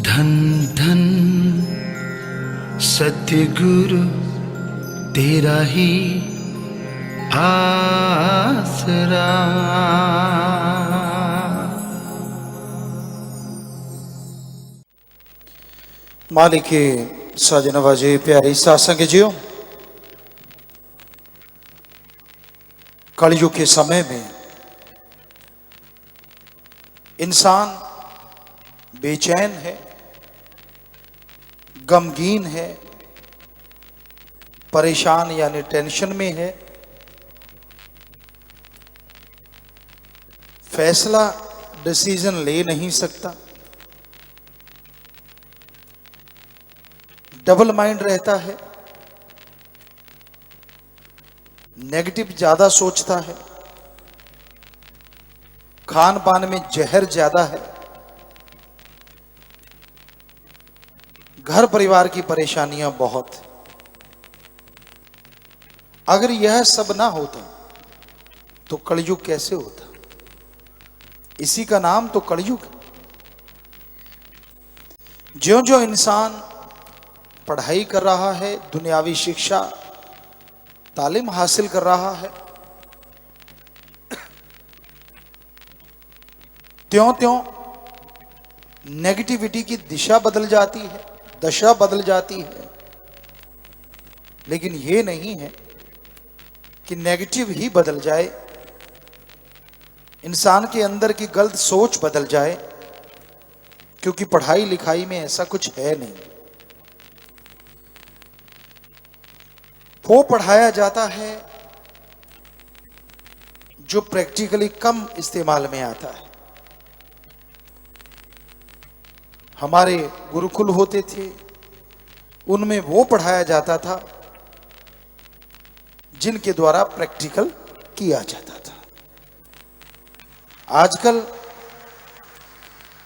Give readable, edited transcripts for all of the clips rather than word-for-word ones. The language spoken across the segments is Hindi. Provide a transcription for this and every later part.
धन धन सतगुरु तेरा ही आसरा। मालिक के साजनवाजे प्यारे सासंग जियो, कलयुग के समय में इंसान बेचैन है, गमगीन है, परेशान यानी टेंशन में है। फैसला डिसीजन ले नहीं सकता, डबल माइंड रहता है, नेगेटिव ज्यादा सोचता है, खान पान में जहर ज्यादा है, घर परिवार की परेशानियां बहुत। अगर यह सब ना होता तो कलयुग कैसे होता? इसी का नाम तो कलयुग। ज्यों ज्यों इंसान पढ़ाई कर रहा है, दुनियावी शिक्षा तालीम हासिल कर रहा है, त्यों त्यों नेगेटिविटी की दिशा बदल जाती है, दशा बदल जाती है। लेकिन यह नहीं है कि नेगेटिव ही बदल जाए, इंसान के अंदर की गलत सोच बदल जाए, क्योंकि पढ़ाई लिखाई में ऐसा कुछ है नहीं। वो पढ़ाया जाता है जो प्रैक्टिकली कम इस्तेमाल में आता है। हमारे गुरुकुल होते थे, उनमें वो पढ़ाया जाता था जिनके द्वारा प्रैक्टिकल किया जाता था। आजकल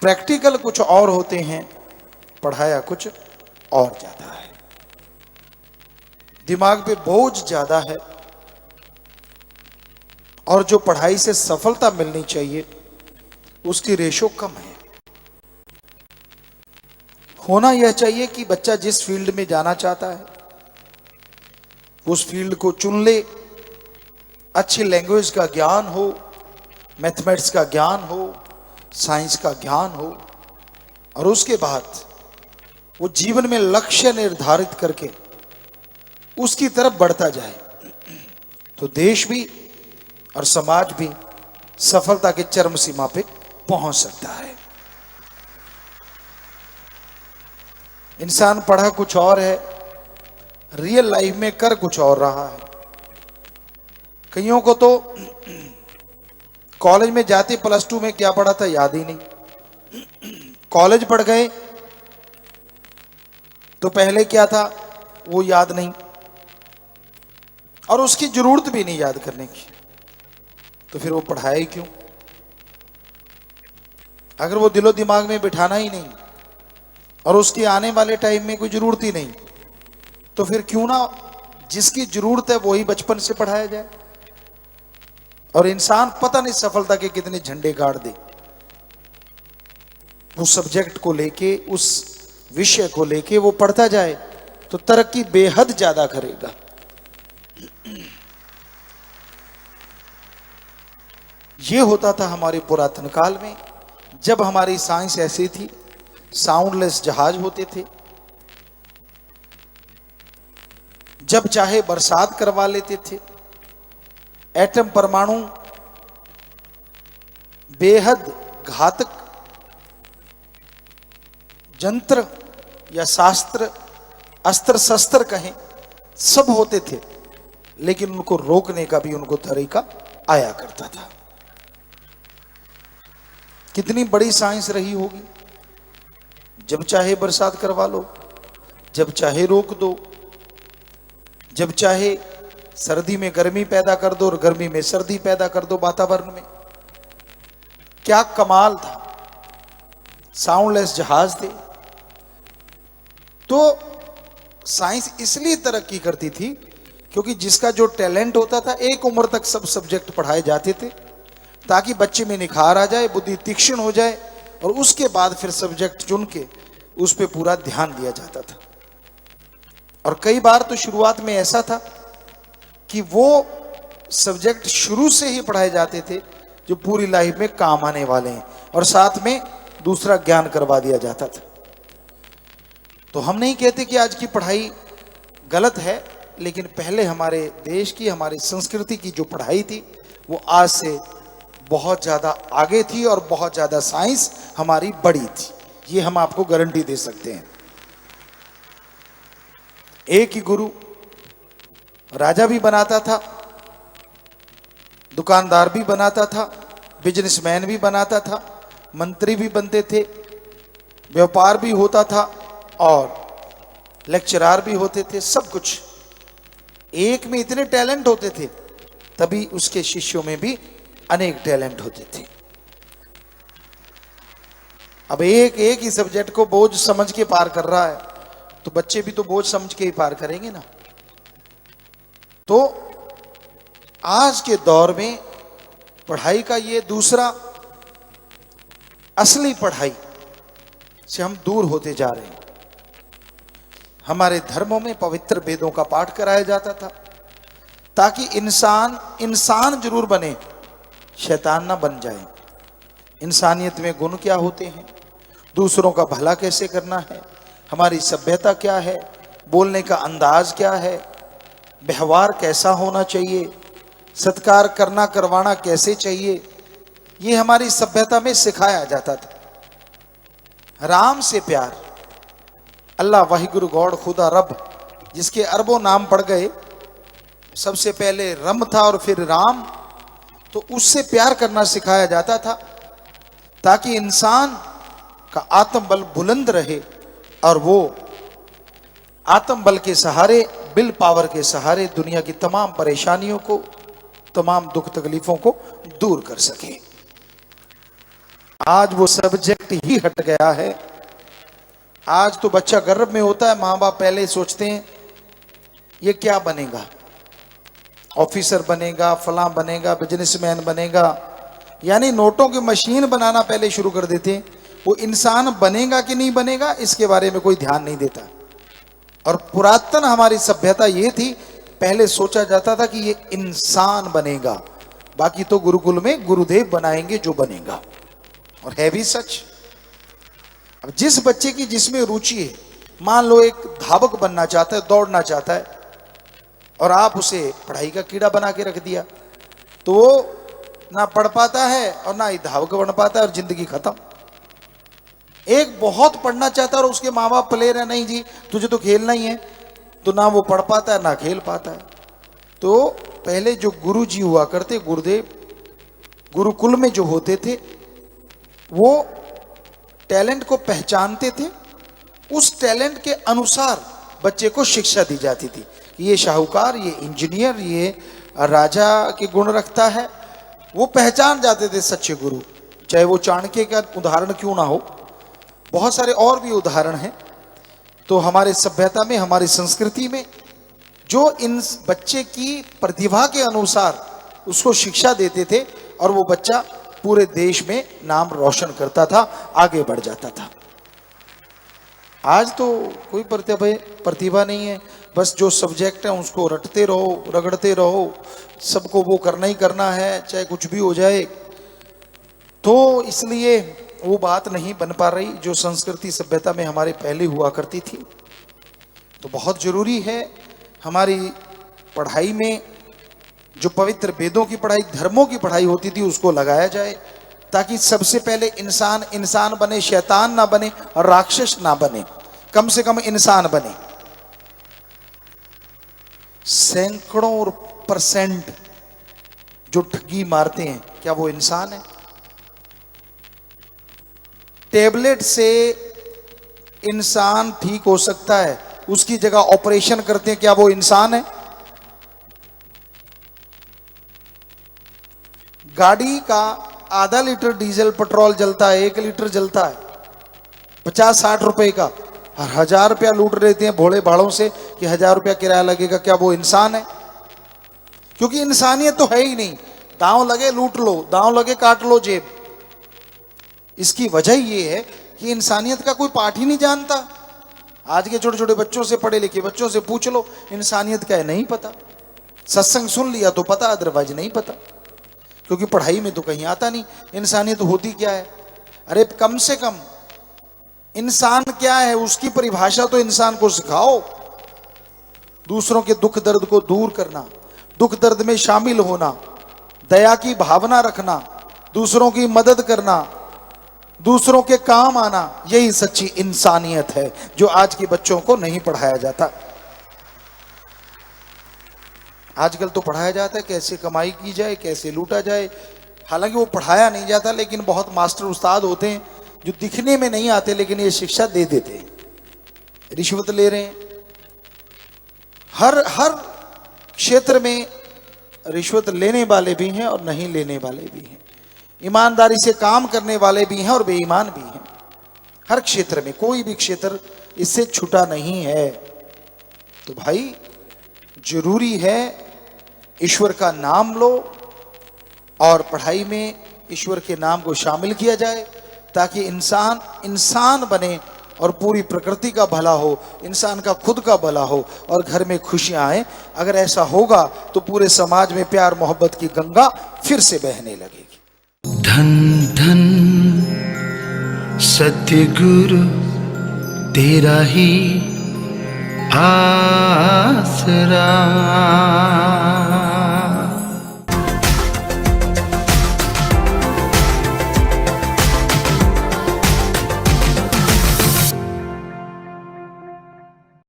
प्रैक्टिकल कुछ और होते हैं, पढ़ाया कुछ और जाता है। दिमाग पे बोझ ज्यादा है, और जो पढ़ाई से सफलता मिलनी चाहिए उसकी रेशो कम है। होना यह चाहिए कि बच्चा जिस फील्ड में जाना चाहता है उस फील्ड को चुन ले, अच्छी लैंग्वेज का ज्ञान हो, मैथमेटिक्स का ज्ञान हो, साइंस का ज्ञान हो, और उसके बाद वो जीवन में लक्ष्य निर्धारित करके उसकी तरफ बढ़ता जाए, तो देश भी और समाज भी सफलता के चरम सीमा पे पहुंच सकता है। इंसान पढ़ा कुछ और है, रियल लाइफ में कर कुछ और रहा है। कईयों को तो कॉलेज में जाते प्लस 2 में क्या पढ़ा था याद ही नहीं। कॉलेज पढ़ गए तो पहले क्या था वो याद नहीं, और उसकी जरूरत भी नहीं याद करने की, तो फिर वो पढ़ाया ही क्यों? अगर वो दिलो दिमाग में बिठाना ही नहीं और उसकी आने वाले टाइम में कोई जरूरत ही नहीं, तो फिर क्यों ना जिसकी जरूरत है वही बचपन से पढ़ाया जाए। और इंसान पता नहीं सफलता के कितने झंडे गाड़ दे, उस सब्जेक्ट को लेके, उस विषय को लेके वो पढ़ता जाए तो तरक्की बेहद ज्यादा करेगा। ये होता था हमारे पुरातन काल में, जब हमारी साइंस ऐसी थी, साउंडलेस जहाज होते थे, जब चाहे बरसात करवा लेते थे, एटम परमाणु बेहद घातक यंत्र या शास्त्र, अस्त्र शस्त्र कहें, सब होते थे, लेकिन उनको रोकने का भी उनको तरीका आया करता था। कितनी बड़ी साइंस रही होगी, जब चाहे बरसात करवा लो, जब चाहे रोक दो, जब चाहे सर्दी में गर्मी पैदा कर दो और गर्मी में सर्दी पैदा कर दो वातावरण में। क्या कमाल था, साउंडलेस जहाज थे। तो साइंस इसलिए तरक्की करती थी क्योंकि जिसका जो टैलेंट होता था, एक उम्र तक सब सब्जेक्ट पढ़ाए जाते थे ताकि बच्चे में निखार आ जाए, बुद्धि तीक्ष्ण हो जाए, और उसके बाद फिर सब्जेक्ट चुन के उस पे पूरा ध्यान दिया जाता था। और कई बार तो शुरुआत में ऐसा था कि वो सब्जेक्ट शुरू से ही पढ़ाए जाते थे जो पूरी लाइफ में काम आने वाले हैं, और साथ में दूसरा ज्ञान करवा दिया जाता था। तो हम नहीं कहते कि आज की पढ़ाई गलत है, लेकिन पहले हमारे देश की, हमारी संस्कृति की जो पढ़ाई थी वो आज से बहुत ज़्यादा आगे थी और बहुत ज़्यादा साइंस हमारी बड़ी थी, ये हम आपको गारंटी दे सकते हैं। एक ही गुरु राजा भी बनाता था, दुकानदार भी बनाता था, बिजनेसमैन भी बनाता था, मंत्री भी बनते थे, व्यापार भी होता था और लेक्चरार भी होते थे। सब कुछ एक में इतने टैलेंट होते थे, तभी उसके शिष्यों में भी अनेक टैलेंट होते थे। अब एक एक ही सब्जेक्ट को बोझ समझ के पार कर रहा है, तो बच्चे भी तो बोझ समझ के ही पार करेंगे ना। तो आज के दौर में पढ़ाई का ये दूसरा असली पढ़ाई से हम दूर होते जा रहे हैं। हमारे धर्मों में पवित्र वेदों का पाठ कराया जाता था ताकि इंसान इंसान जरूर बने, शैतान ना बन जाए। इंसानियत में गुण क्या होते हैं, दूसरों का भला कैसे करना है, हमारी सभ्यता क्या है, बोलने का अंदाज क्या है, व्यवहार कैसा होना चाहिए, सत्कार करना करवाना कैसे चाहिए, ये हमारी सभ्यता में सिखाया जाता था। राम से प्यार, अल्लाह वाहिगुरु गॉड खुदा रब, जिसके अरबों नाम पड़ गए, सबसे पहले रम था और फिर राम, तो उससे प्यार करना सिखाया जाता था ताकि इंसान का आत्मबल बुलंद रहे और वो आत्मबल के सहारे, विल पावर के सहारे दुनिया की तमाम परेशानियों को, तमाम दुख तकलीफों को दूर कर सके। आज वो सब्जेक्ट ही हट गया है। आज तो बच्चा गर्भ में होता है, माँ बाप पहले सोचते हैं ये क्या बनेगा, ऑफिसर बनेगा, फलां बनेगा, बिजनेसमैन बनेगा, यानी नोटों की मशीन बनाना पहले शुरू कर देते हैं। वो इंसान बनेगा कि नहीं बनेगा इसके बारे में कोई ध्यान नहीं देता। और पुरातन हमारी सभ्यता ये थी, पहले सोचा जाता था कि ये इंसान बनेगा, बाकी तो गुरुकुल में गुरुदेव बनाएंगे जो बनेगा, और है भी सच। अब जिस बच्चे की जिसमें रुचि है, मान लो एक धावक बनना चाहता है, दौड़ना चाहता है, और आप उसे पढ़ाई का कीड़ा बना के रख दिया, तो वो ना पढ़ पाता है और ना ही धावक बन पाता है और जिंदगी खत्म। एक बहुत पढ़ना चाहता है और उसके माँ बाप प्लेयर है, नहीं जी तुझे तो खेलना ही है, तो ना वो पढ़ पाता है ना खेल पाता है। तो पहले जो गुरु जी हुआ करते, गुरुदेव, गुरुकुल में जो होते थे, वो टैलेंट को पहचानते थे, उस टैलेंट के अनुसार बच्चे को शिक्षा दी जाती थी। ये शाहूकार, ये इंजीनियर, ये राजा के गुण रखता है, वो पहचान जाते थे सच्चे गुरु। चाहे वो चाणक्य का उदाहरण क्यों ना हो, बहुत सारे और भी उदाहरण हैं। तो हमारे सभ्यता में, हमारी संस्कृति में जो इन बच्चे की प्रतिभा के अनुसार उसको शिक्षा देते थे, और वो बच्चा पूरे देश में नाम रोशन करता था, आगे बढ़ जाता था। आज तो कोई प्रतिभा नहीं है, बस जो सब्जेक्ट है उसको रटते रहो, रगड़ते रहो, सबको वो करना ही करना है, चाहे कुछ भी हो जाए। तो इसलिए वो बात नहीं बन पा रही जो संस्कृति सभ्यता में हमारे पहले हुआ करती थी। तो बहुत जरूरी है हमारी पढ़ाई में जो पवित्र वेदों की पढ़ाई, धर्मों की पढ़ाई होती थी, उसको लगाया जाए, ताकि सबसे पहले इंसान इंसान बने, शैतान ना बने और राक्षस ना बने, कम से कम इंसान बने। सैकड़ों % जो ठगी मारते हैं, क्या वो इंसान है? टेबलेट से इंसान ठीक हो सकता है, उसकी जगह ऑपरेशन करते हैं, क्या वो इंसान है? गाड़ी का आधा लीटर डीजल पेट्रोल जलता है, 1 लीटर जलता है 50-60 रुपए का, और 1000 रुपया लूट लेते हैं भोले भाड़ों से कि 1000 रुपया किराया लगेगा, क्या वो इंसान है? क्योंकि इंसानियत तो है ही नहीं। दांव लगे लूट लो, दांव लगे काट लो जेब। इसकी वजह ये है कि इंसानियत का कोई पाठ ही नहीं जानता। आज के छोटे छोटे बच्चों से, पढ़े लिखे बच्चों से पूछ लो, इंसानियत क्या है नहीं पता। सत्संग सुन लिया तो पता, अदरवाइज नहीं पता, क्योंकि पढ़ाई में तो कहीं आता नहीं इंसानियत होती क्या है। अरे कम से कम इंसान क्या है उसकी परिभाषा तो इंसान को सिखाओ। दूसरों के दुख दर्द को दूर करना, दुख दर्द में शामिल होना, दया की भावना रखना, दूसरों की मदद करना, दूसरों के काम आना, यही सच्ची इंसानियत है जो आज के बच्चों को नहीं पढ़ाया जाता। आजकल तो पढ़ाया जाता है कैसे कमाई की जाए, कैसे लूटा जाए। हालांकि वो पढ़ाया नहीं जाता, लेकिन बहुत मास्टर उस्ताद होते हैं जो दिखने में नहीं आते लेकिन ये शिक्षा दे देते हैं। रिश्वत ले रहे हैं, हर क्षेत्र में रिश्वत लेने वाले भी हैं और नहीं लेने वाले भी हैं, ईमानदारी से काम करने वाले भी हैं और बेईमान भी हैं। हर क्षेत्र में, कोई भी क्षेत्र इससे छूटा नहीं है। तो भाई जरूरी है ईश्वर का नाम लो और पढ़ाई में ईश्वर के नाम को शामिल किया जाए, ताकि इंसान इंसान बने और पूरी प्रकृति का भला हो, इंसान का खुद का भला हो और घर में खुशियां आए। अगर ऐसा होगा तो पूरे समाज में प्यार मोहब्बत की गंगा फिर से बहने लगेगी। धन धन सतगुरु तेरा ही आसरा।